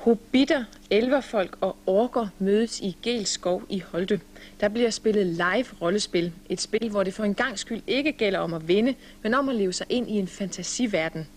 Hobitter, elverfolk og orker mødes i Geels skov i Holte. Der bliver spillet live rollespil. Et spil, hvor det for en gangs skyld ikke gælder om at vinde, men om at leve sig ind i en fantasiverden.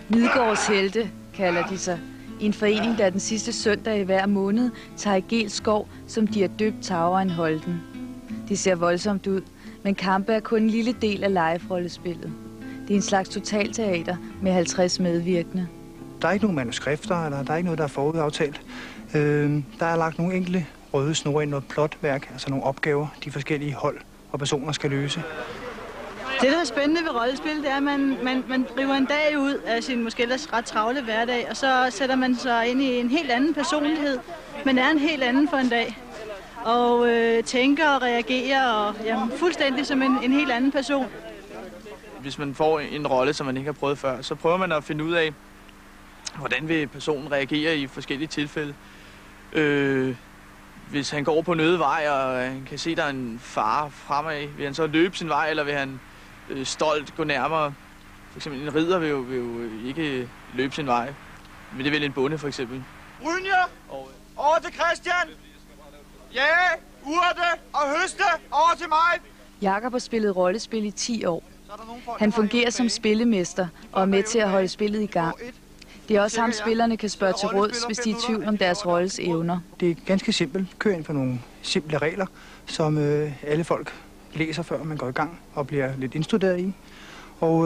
Midgårds Helte kalder de sig. En forening, der den sidste søndag i hver måned tager i Geels skov, som de har døbt Tauren Holten. Det ser voldsomt ud, men kampe er kun en lille del af live-rollespillet. Det er en slags totalteater med 50 medvirkende. Der er ikke nogen manuskrifter, eller der er ikke noget, der er forudaftalt. Der er lagt nogle enkelte røde snore ind, noget plotværk, altså nogle opgaver, de forskellige hold og personer skal løse. Det, der er spændende ved rollespil, det er, at man driver en dag ud af sin måske ellers ret travle hverdag, og så sætter man sig ind i en helt anden personlighed. Man er en helt anden for en dag, og tænker og reagerer og fuldstændig som en helt anden person. Hvis man får en rolle, som man ikke har prøvet før, så prøver man at finde ud af, hvordan vil personen reagere i forskellige tilfælde. Hvis han går på en øde vej, og han kan se, at der er en fare fremad, vil han så løbe sin vej, eller vil han stolt gå nærmere? For eksempel en ridder vil jo ikke løbe sin vej, men det vil en bonde for eksempel. Brynjer, over til Christian! Ja, urte og høste, over til mig! Jakob har spillet rollespil i 10 år. Han fungerer som spillemester og er med til at holde spillet i gang. Det er også ham, spillerne kan spørge til råds, hvis de er i tvivl om deres rolles evner. Det er ganske simpelt. Kør ind for nogle simple regler, som alle folk læser, før man går i gang og bliver lidt indstuderet i. Og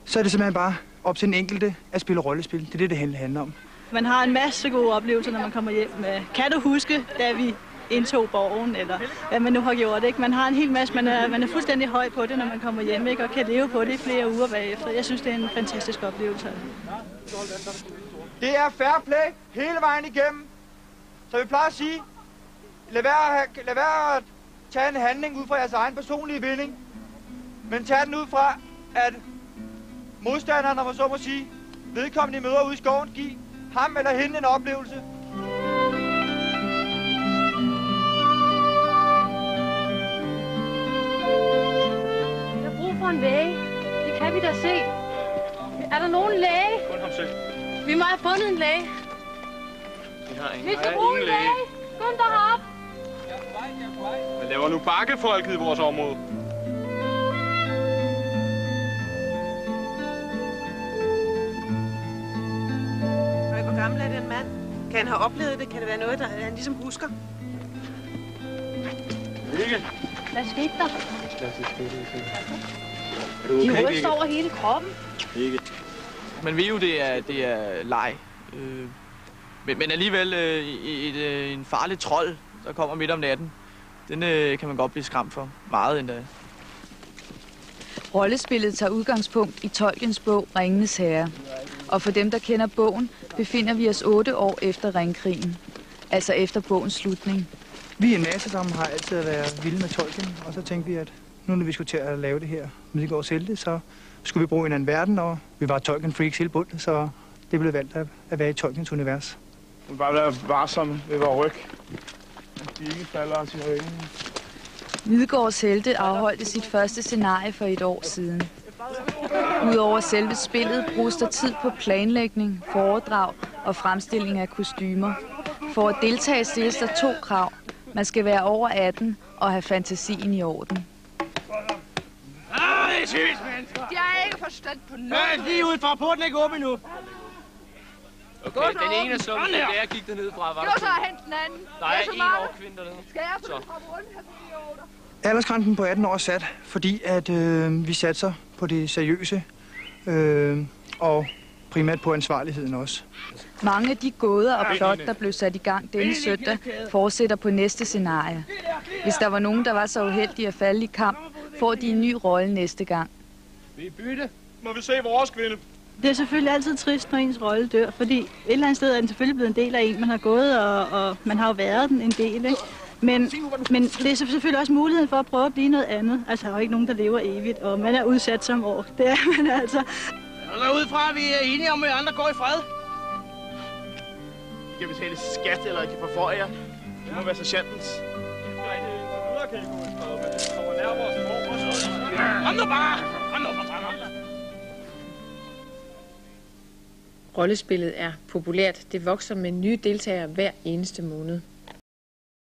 så er det simpelthen bare op til den enkelte at spille rollespil. Det er det, det handler om. Man har en masse gode oplevelser, når man kommer hjem. Kan du huske, da vi indtog borgen, eller hvad man nu har gjort, ikke? Man har en hel masse, man er fuldstændig høj på det, når man kommer hjem, ikke? Og kan leve på det i flere uger bagefter. Jeg synes, det er en fantastisk oplevelse. Det er fair play hele vejen igennem. Så vi plejer at sige, lad være at tage en handling ud fra jeres egen personlige vinding, men tag den ud fra, at modstanderen, for så må sige, vedkommende møder ude i skoven, giv ham eller hende en oplevelse. For en læge. Det kan vi da se. Er der nogen læge? Kun ham selv. Vi må have fundet en læge. Vi skal bruge en læge. Skynd dig herop. Hvad laver nu bakkefolket i vores område? Hvor gammel er den mand? Kan han have oplevet det? Kan det være noget, der han ligesom husker? Ikke. Hvad skete der? De ryster over hele kroppen. Ikke. Man ved jo, det er leg. Men alligevel en farlig trold, der kommer midt om natten, den kan man godt blive skræmt for. Meget endda. Rollespillet tager udgangspunkt i Tolkiens bog Ringenes Herre. Og for dem, der kender bogen, befinder vi os 8 år efter ringkrigen. Altså efter bogens slutning. Vi er en masse, som har altid været vilde med Tolkien, og så tænkte vi, at nu når vi skulle til at lave det her Midgårds Helte, så skulle vi bruge en anden verden, og vi var Tolkien-freaks hele bundet, så det blev valgt at være i Tolkiens univers. Vi bare være varsomme ved vores ryg. De ikke falder os i højden. Midgårds Helte afholdte sit første scenarie for 1 år siden. Udover selve spillet bruges der tid på planlægning, foredrag og fremstilling af kostymer. For at deltage stilles der 2 krav. Man skal være over 18 og have fantasien i orden. Det er sygt, mennesker! Jeg har ikke forstand på noget. Lige ud fra porten ikke åben endnu. Okay, den ene er sådan, det er jeg gik dernede fra. Var der så hente den anden. Der er en overkvinde dernede. Skal jeg få den rundt her? Aldersgrænsen på 18 år er sat, fordi at vi satser på det seriøse og primært på ansvarligheden også. Mange af de gåder og plot, der blev sat i gang denne søndag, fortsætter på næste scenarie. Hvis der var nogen, der var så uheldige at falde i kamp, får de en ny rolle næste gang. Vi bytte. Må vi se vores kvinde? Det er selvfølgelig altid trist, når ens rolle dør, fordi et eller andet sted er den selvfølgelig blevet en del af en. Man har gået, og man har jo været den en del, ikke? Men det er selvfølgelig også muligheden for at prøve at blive noget andet. Altså, der er jo ikke nogen, der lever evigt, og man er udsat som år. Det er man altså. Jeg går ud fra, at vi er enige om, at andre går i fred. I kan betale skat, eller I kan forføre jer. Det må være sergeantens. Kom nu bare! Kom nu bare! Rollespillet er populært. Det vokser med nye deltagere hver eneste måned.